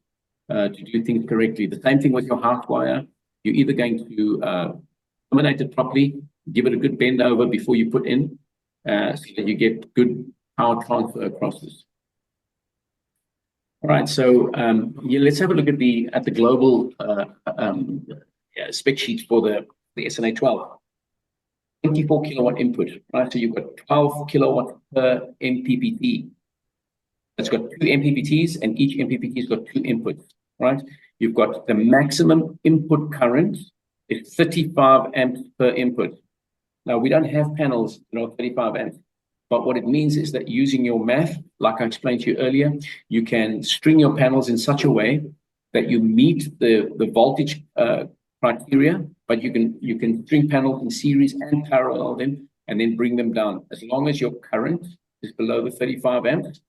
to do things correctly. The same thing with your house wire. You're either going to terminate it properly, give it a good bend over before you put in, so that you get good power transfer across this. All right, so yeah, let's have a look at the global spec sheet for the SNA 12. 24 kilowatt input, right? So you've got 12 kilowatt per MPPT. It's got 2 MPPTs, and each MPPT's got 2 inputs, right? You've got the maximum input current is 35 amps per input. Now, we don't have panels, you know, 35 amps. But what it means is that using your math, like I explained to you earlier, you can string your panels in such a way that you meet the voltage criteria, but you can string panels in series and parallel them, and then bring them down. As long as your current is below the 35 amps,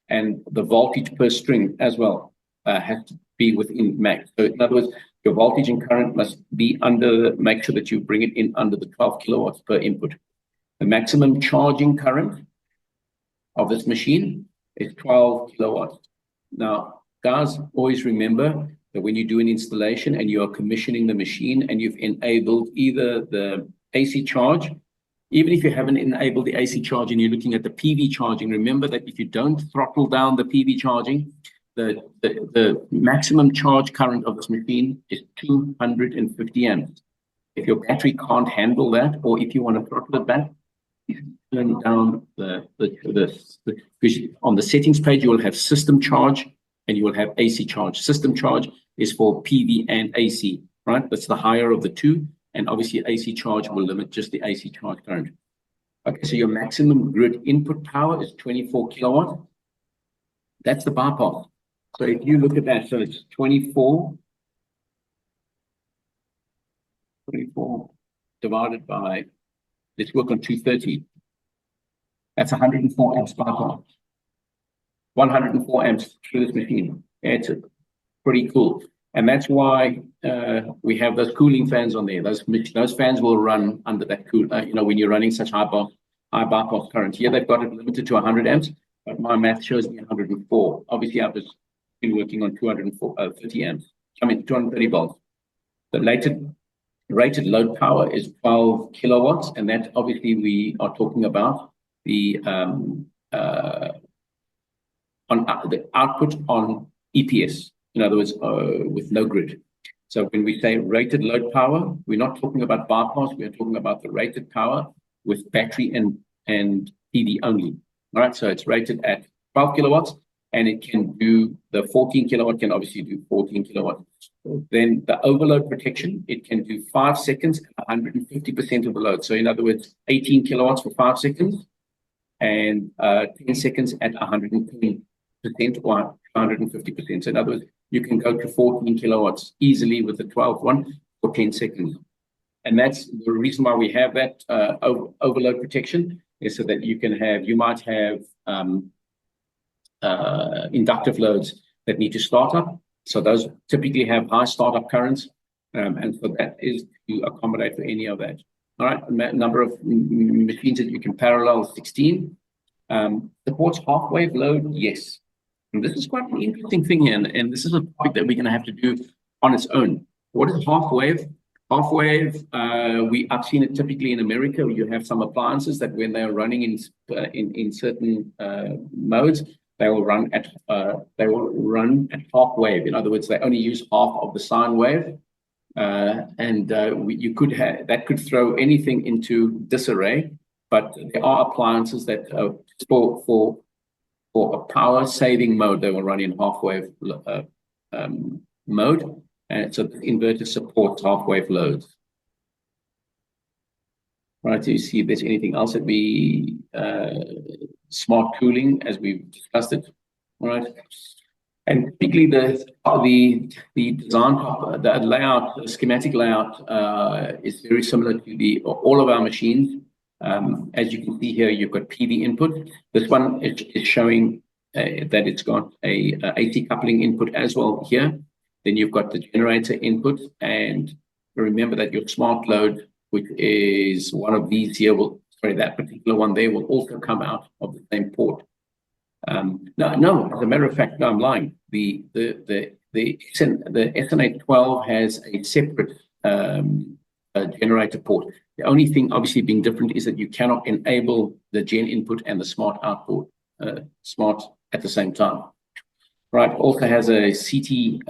and the voltage per string as well has to be within max. So in other words, your voltage and current must be make sure that you bring it in under the 12 kilowatts per input. The maximum charging current of this machine is 12 kilowatts. Now, guys, always remember that when you do an installation and you are commissioning the machine and you've enabled either the AC charge, even if you haven't enabled the AC charge and you're looking at the PV charging, remember that if you don't throttle down the PV charging, the maximum charge current of this machine is 250 amps. If your battery can't handle that, or if you want to throttle it back, turn down because on the settings page, you will have system charge and you will have AC charge. System charge is for PV and AC, right? That's the higher of the two. And obviously AC charge will limit just the AC charge current. Okay, so your maximum grid input power is 24 kilowatt. That's the bypass. So if you look at that, so it's 24 divided by, let's work on 230. That's 104 amps bypass. 104 amps through this machine. It's pretty cool. And that's why we have those cooling fans on there. Those fans will run under that cool, you know, when you're running such high bypass current. Here they've got it limited to 100 amps, but my math shows me 104. Obviously, I've just been working on 230 amps. I mean, 230 volts. The rated load power is 12 kilowatts, and that obviously we are talking about the output on EPS. In other words, with no grid. So when we say rated load power, we're not talking about bypass. We are talking about the rated power with battery and PV only. All right, so it's rated at 12 kilowatts, and it can do the 14 kilowatt can obviously do 14 kilowatts. Then the overload protection, it can do 5 seconds at 150% of the load. So in other words, 18 kilowatts for 5 seconds and 10 seconds at 110% or 150%. So in other words, you can go to 14 kilowatts easily with the 12 one for 10 seconds. And that's the reason why we have that overload protection, is so that you might have inductive loads that need to start up. So those typically have high startup currents. And so that is to accommodate for any of that. All right, number of machines that you can parallel 16. Supports half-wave load, yes. And this is quite an interesting thing here, and this is a topic that we're going to have to do on its own. What is half-wave? Half-wave, I've seen it typically in America. You have some appliances that when they're running in certain modes, they will run at half-wave. In other words, they only use half of the sine wave. You could have that could throw anything into disarray, but there are appliances that for a power saving mode, they will run in half-wave mode, and so the inverter supports half-wave loads. Right, so you see if there's anything else that we smart cooling, as we've discussed it. All right. And typically the design, the layout, the schematic layout is very similar to all of our machines. As you can see here, you've got PV input. This one is showing that it's got a AC coupling input as well here. Then you've got the generator input, and remember that your smart load, which is one of these here, that particular one there will also come out of the same port. No, as a matter of fact, no, I'm lying. The SNA 12 has a separate generator port. The only thing obviously being different is that you cannot enable the gen input and the smart output smart at the same time. Right, also has a CT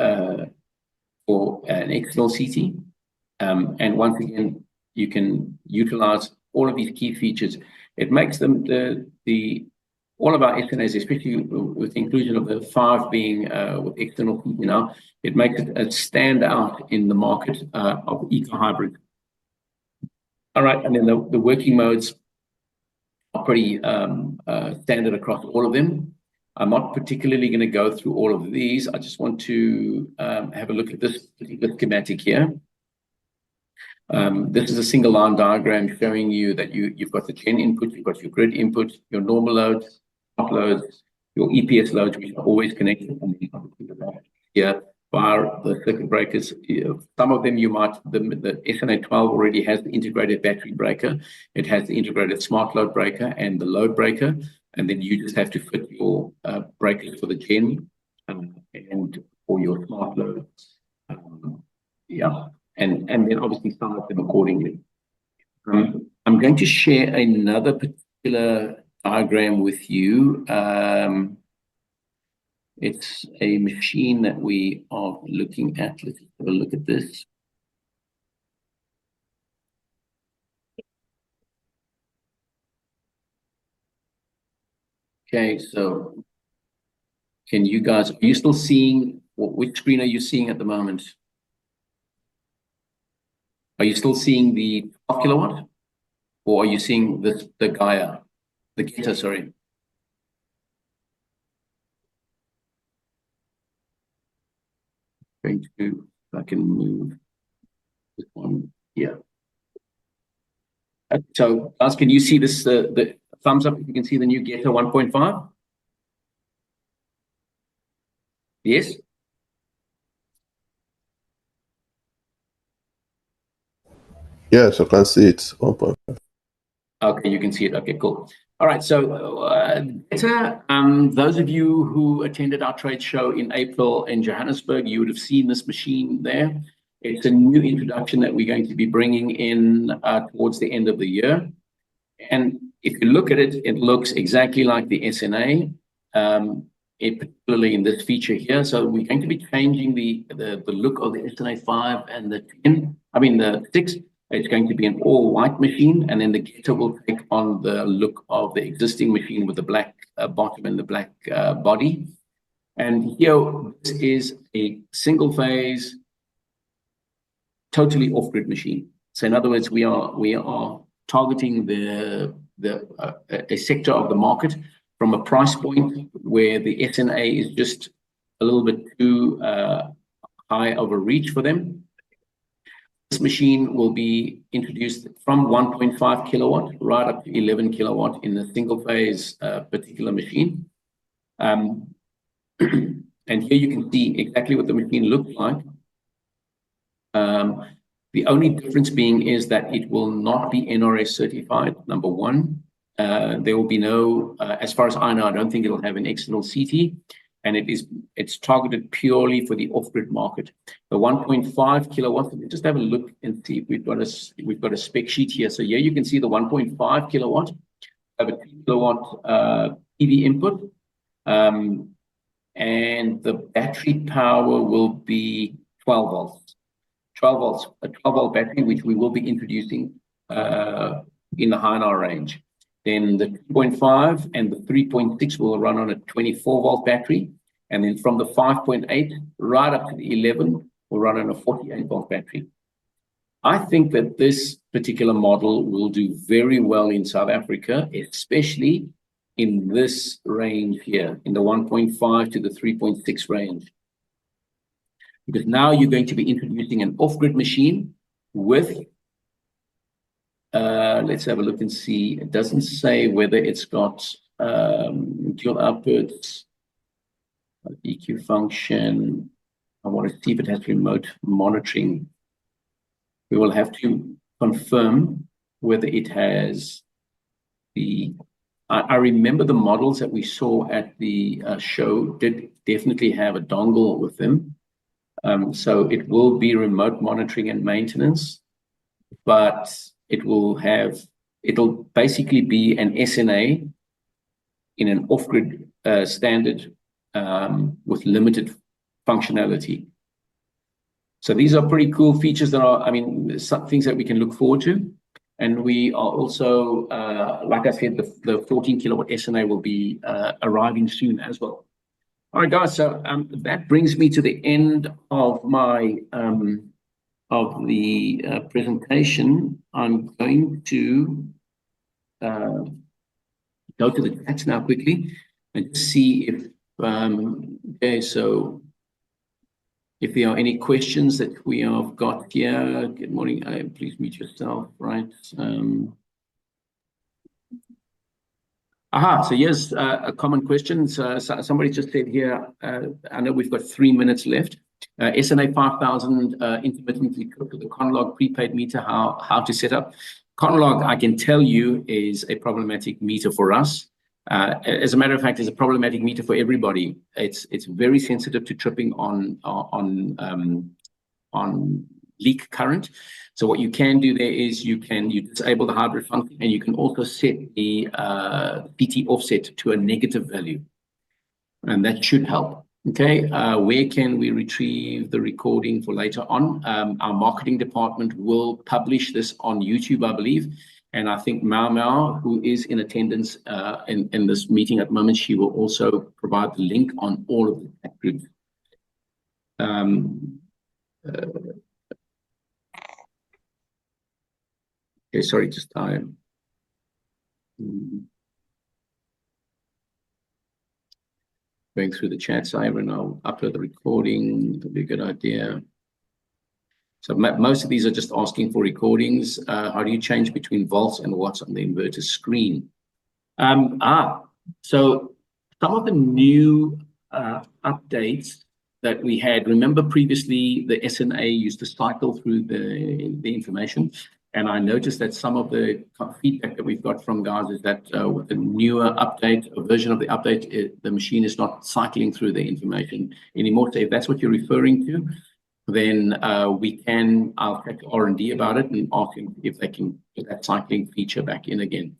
or an external CT. And once again, you can utilize all of these key features. It makes them all of our SNAs, especially with the inclusion of the 5 being with external CT now, it makes it stand out in the market of eco-hybrid. All right, and then the working modes are pretty standard across all of them. I'm not particularly going to go through all of these. I just want to have a look at this particular schematic here. This is a single line diagram showing you that you've got the gen input, you've got your grid input, your normal loads, top loads, your EPS loads, which are always connected, and then here via the circuit breakers. Some of them you might, the SNA 12 already has the integrated battery breaker. It has the integrated smart load breaker and the load breaker. And then you just have to fit your breakers for the gen and for your smart load. Yeah, and then obviously size them accordingly. I'm going to share another particular diagram with you. It's a machine that we are looking at. Let's have a look at this. Okay, so can you guys, are you still seeing, which screen are you seeing at the moment? Are you still seeing the 12 kilowatt? Or are you seeing the Gaia, the Geta, sorry? Going to, if I can move this one here. So guys, can you see this, the thumbs up if you can see the new Geta 1.5? Yes?
Yes, I can see it. 1.5.
Okay, you can see it. Okay, cool. All right, so those of you who attended our trade show in April in Johannesburg, you would have seen this machine there. It's a new introduction that we're going to be bringing in towards the end of the year. And if you look at it, it looks exactly like the SNA, particularly in this feature here. So we're going to be changing the look of the SNA 5 and the 10, the 6. It's going to be an all-white machine, and then the Geta will take on the look of the existing machine with the black bottom and the black body. And here, this is a single-phase, totally off-grid machine. So in other words, we are targeting a sector of the market from a price point where the SNA is just a little bit too high of a reach for them. This machine will be introduced from 1.5 kilowatt right up to 11 kilowatt in a single phase particular machine. And here you can see exactly what the machine looks like. The only difference being is that it will not be NRS certified, number one. There will be no, as far as I know, I don't think it'll have an external CT, and it's targeted purely for the off-grid market. The 1.5 kilowatts. Let me just have a look and see if we've got a spec sheet here. So here you can see the 1.5 kilowatt, have a 2 kilowatt PV input, and the battery power will be 12 volts. 12 volts, a 12-volt battery, which we will be introducing in the high-hour range. Then the 2.5 and the 3.6 will run on a 24-volt battery. And then from the 5.8 right up to the 11 will run on a 48-volt battery. I think that this particular model will do very well in South Africa, especially in this range here, in the 1.5 to the 3.6 range. Because now you're going to be introducing an off-grid machine with, let's have a look and see. It doesn't say whether it's got dual outputs, EQ function. I want to see if it has remote monitoring. We will have to confirm whether it has the. I remember the models that we saw at the show did definitely have a dongle with them. So it will be remote monitoring and maintenance, but it'll basically be an SNA in an off-grid standard with limited functionality. So these are pretty cool features that are, I mean, some things that we can look forward to. And we are also, like I said, the 14 kilowatt SNA will be arriving soon as well. All right, guys. So that brings me to the end of my presentation. I'm going to go to the chats now quickly and see if okay. So if there are any questions that we have got here. Good morning. Please mute yourself, right? So here's a common question. So somebody just said here, I know we've got 3 minutes left. SNA 5000 intermittently cooked with the Conlog prepaid meter, how to set up. Conlog, I can tell you, is a problematic meter for us. As a matter of fact, it's a problematic meter for everybody. It's very sensitive to tripping on leak current. So what you can do there is you disable the hybrid function, and you can also set the PT offset to a negative value, and that should help. Okay, where can we retrieve the recording for later on? Our marketing department will publish this on YouTube, I believe. And I think Mao, who is in attendance in this meeting at the moment, she will also provide the link on all of the chat groups. Okay, sorry, just time. Going through the chat, Siren, I'll upload the recording. That'll be a good idea. So most of these are just asking for recordings. How do you change between volts and watts on the inverter screen? So some of the new updates that we had, remember previously the SNA used to cycle through the information. And I noticed that some of the feedback that we've got from guys is that with the newer update, a version of the update, the machine is not cycling through the information anymore. So if that's what you're referring to, then I'll check R&D about it and ask them if they can get that cycling feature back in again.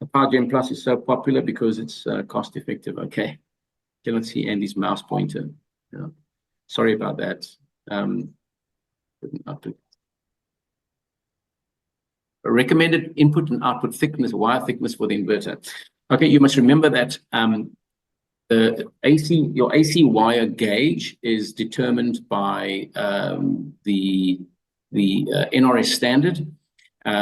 The PowerGen Plus is so popular because it's cost effective. Okay, cannot see Andy's mouse pointer. Yeah. Sorry about that. Recommended input and output thickness, wire thickness for the inverter. Okay, you must remember that your AC wire gauge is determined by the NRS standard.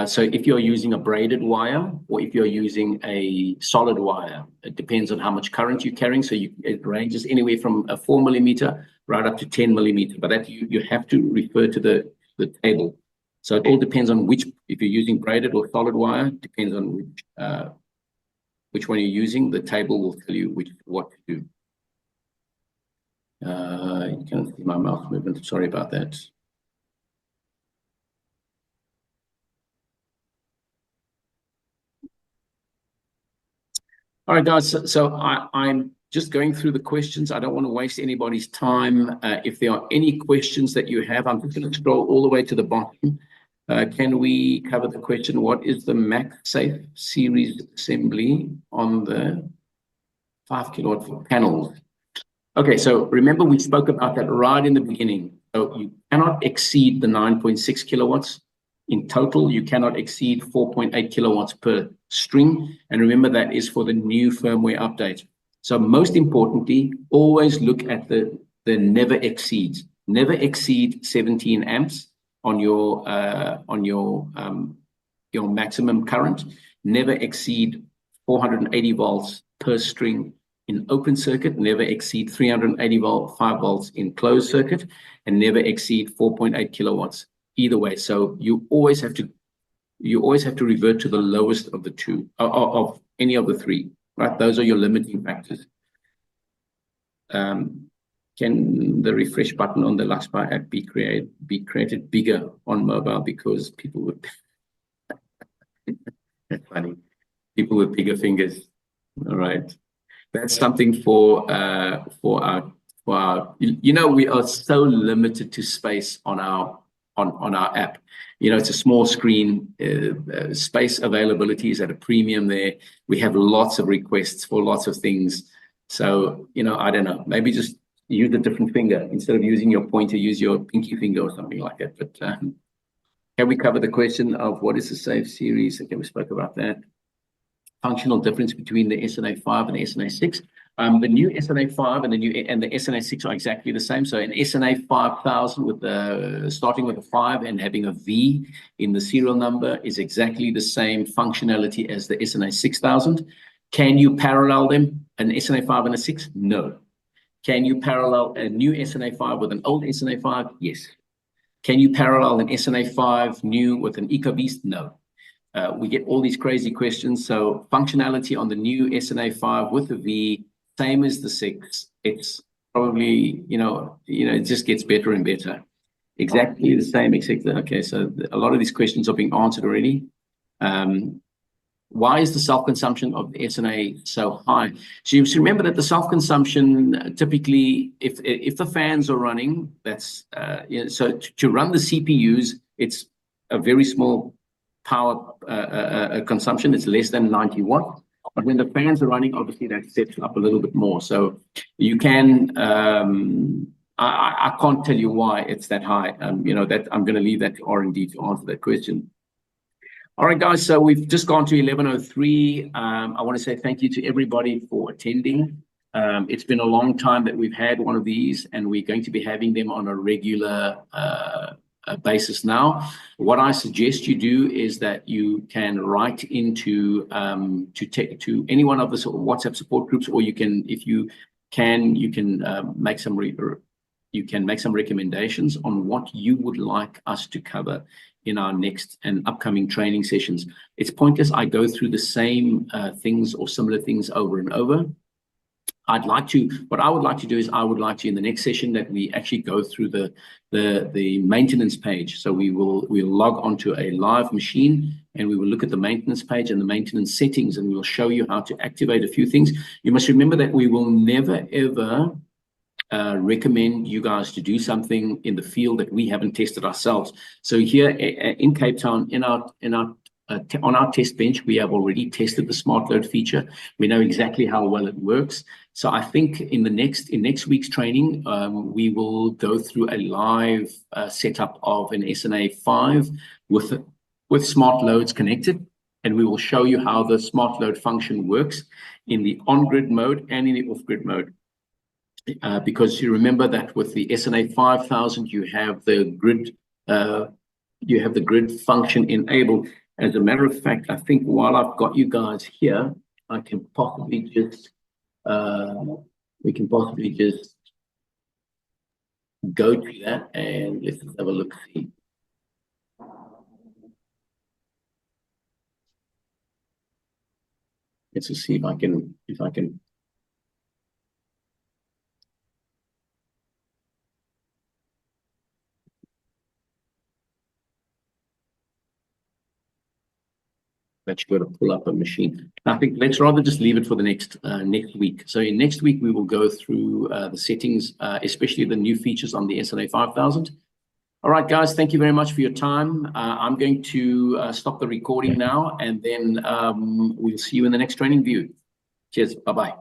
So if you're using a braided wire or if you're using a solid wire, it depends on how much current you're carrying. So it ranges anywhere from a 4 millimeter right up to 10 millimeter. But that you have to refer to the table. So it all depends on if you're using braided or solid wire, depends on which one you're using. The table will tell you what to do. You can't see my mouse movement. Sorry about that. All right, guys. So I'm just going through the questions. I don't want to waste anybody's time. If there are any questions that you have, I'm just going to scroll all the way to the bottom. Can we cover the question, what is the MagSafe series assembly on the 5 kilowatt panels? Okay, so remember we spoke about that right in the beginning. So you cannot exceed the 9.6 kilowatts. In total, you cannot exceed 4.8 kilowatts per string. And remember that is for the new firmware update. So most importantly, always look at the never exceeds. Never exceed 17 amps on your maximum current. Never exceed 480 volts per string in open circuit, never exceed 385 volts in closed circuit, and never exceed 4.8 kilowatts either way. So you always have to revert to the lowest of the two, of any of the three, right? Those are your limiting factors. Can the refresh button on the Luxpower app be created bigger on mobile because people would that's funny. People with bigger fingers. All right. That's something for our we are so limited to space on our app. It's a small screen. Space availability is at a premium there. We have lots of requests for lots of things. So I don't know, maybe just use a different finger instead of using your pointer, use your pinky finger or something like that. But can we cover the question of what is the Safe series? Okay, we spoke about that. Functional difference between the SNA 5 and the SNA 6. The new SNA 5 and the SNA 6 are exactly the same. So an SNA 5000 with starting with a 5 and having a V in the serial number is exactly the same functionality as the SNA 6000. Can you parallel them, an SNA 5 and a 6? No. Can you parallel a new SNA 5 with an old SNA 5? Yes. Can you parallel an SNA 5 new with an EcoBeast? No. We get all these crazy questions. So functionality on the new SNA 5 with the V, same as the 6. It's probably, it just gets better and better. Exactly the same, except that, okay, so a lot of these questions are being answered already. Why is the self-consumption of the SNA so high? So you remember that the self-consumption, typically, if the fans are running, that's, so to run the CPUs, it's a very small power consumption. It's less than 90 watts. But when the fans are running, obviously that steps up a little bit more. So you can, I can't tell you why it's that high. That I'm going to leave that to R&D to answer that question. All right, guys, so we've just gone to 11:03. I want to say thank you to everybody for attending. It's been a long time that we've had one of these, and we're going to be having them on a regular basis now. What I suggest you do is that you can write into to any one of the WhatsApp support groups, or you can, if you can, make some recommendations on what you would like us to cover in our next and upcoming training sessions. It's pointless I go through the same things or similar things over and over. What I would like to do is I would like to, in the next session, that we actually go through the maintenance page. So we'll log onto a live machine and we will look at the maintenance page and the maintenance settings, and we will show you how to activate a few things. You must remember that we will never, ever recommend you guys to do something in the field that we haven't tested ourselves. So here in Cape Town, on our test bench, we have already tested the smart load feature. We know exactly how well it works. So I think in next week's training, we will go through a live setup of an SNA 5 with smart loads connected, and we will show you how the smart load function works in the on-grid mode and in the off-grid mode. Because you remember that with the SNA 5000, you have the grid function enabled. As a matter of fact, I think while I've got you guys here, I can possibly just we can possibly just go to that and let's have a look. See. Let's just see if I can that you've got to pull up a machine. I think let's rather just leave it for the next week. So in next week, we will go through the settings, especially the new features on the SNA 5000. All right, guys, thank you very much for your time. I'm going to stop the recording now, and then we'll see you in the next training view. Cheers. Bye-bye.